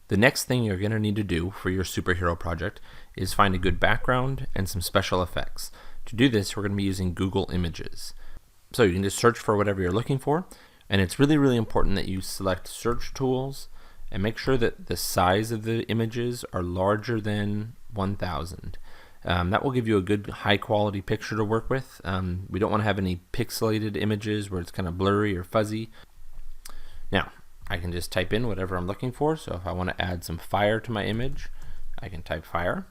The next thing you're going to need to do for your superhero project is find a good background and some special effects. To do this, we're going to be using Google Images. So you can just search for whatever you're looking for, and it's really important that you select search tools and make sure that the size of the images are larger than 1000. That will give you a good high quality picture to work with. We don't want to have any pixelated images where it's kind of blurry or fuzzy. Now, I can just type in whatever I'm looking for. So if I want to add some fire to my image, I can type fire.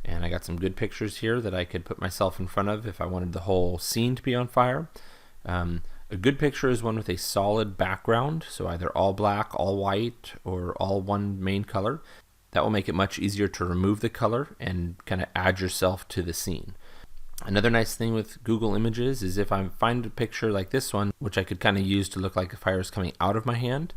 And I got some good pictures here that I could put myself in front of if I wanted the whole scene to be on fire. A good picture is one with a solid background, so either all black, all white, or all one main color. That will make it much easier to remove the color and kind of add yourself to the scene. Another nice thing with Google Images is if I find a picture like this one, which I could kind of use to look like the fire is coming out of my hand,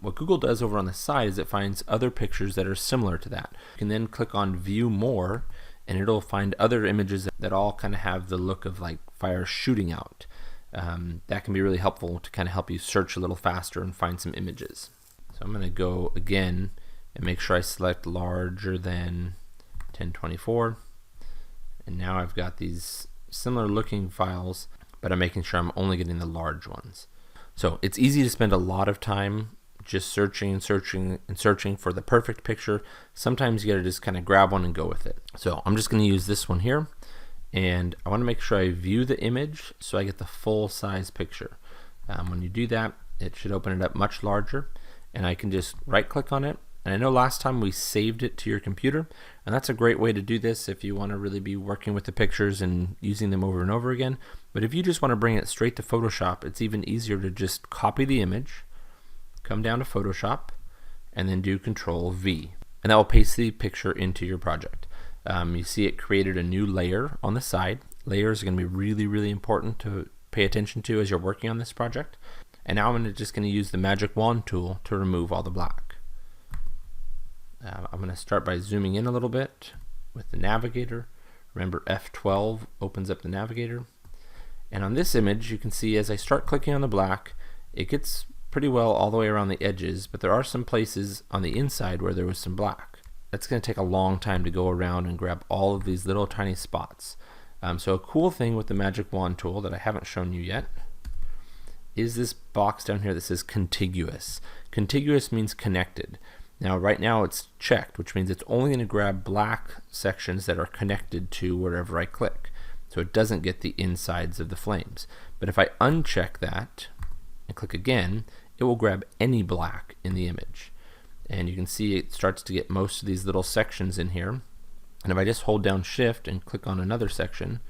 what Google does over on the side is it finds other pictures that are similar to that. You can then click on View More, and it'll find other images that all kind of have the look of like fire shooting out. That can be really helpful to kind of help you search a little faster and find some images. So I'm going to go again and make sure I select larger than 1024. And now I've got these similar looking files, but I'm making sure I'm only getting the large ones. So it's easy to spend a lot of time just searching for the perfect picture. Sometimes you gotta just kind of grab one and go with it. So I'm just gonna use this one here, and I wanna make sure I view the image so I get the full size picture. When you do that, it should open it up much larger, and I can just right click on it. And I know last time we saved it to your computer, and that's a great way to do this if you want to really be working with the pictures and using them over and over again. But if you just want to bring it straight to Photoshop, it's even easier to just copy the image, come down to Photoshop, and then do Control V. And that will paste the picture into your project. You see it created a new layer on the side. Layers are going to be really important to pay attention to as you're working on this project. And now I'm just going to use the magic wand tool to remove all the black. I'm going to start by zooming in a little bit with the navigator. Remember, F12 opens up the navigator. And on this image, you can see as I start clicking on the black, it gets pretty well all the way around the edges, but there are some places on the inside where there was some black. That's going to take a long time to go around and grab all of these little tiny spots. So a cool thing with the magic wand tool that I haven't shown you yet is this box down here that says contiguous. Contiguous means connected. Now right now it's checked, which means it's only going to grab black sections that are connected to wherever I click. So it doesn't get the insides of the flames. But if I uncheck that and click again, it will grab any black in the image. And you can see it starts to get most of these little sections in here. And if I just hold down Shift and click on another section,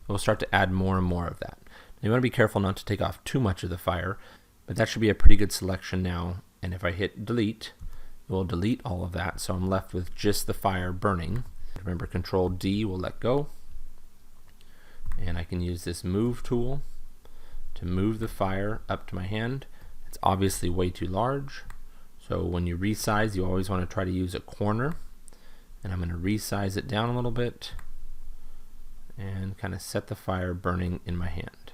it will start to add more and more of that. Now you want to be careful not to take off too much of the fire, but that should be a pretty good selection now. And if I hit delete, it will delete all of that, so I'm left with just the fire burning. Remember, Control D will let go, and I can use this move tool to move the fire up to my hand. It's obviously way too large, so when you resize, you always want to try to use a corner, and I'm going to resize it down a little bit and kind of set the fire burning in my hand.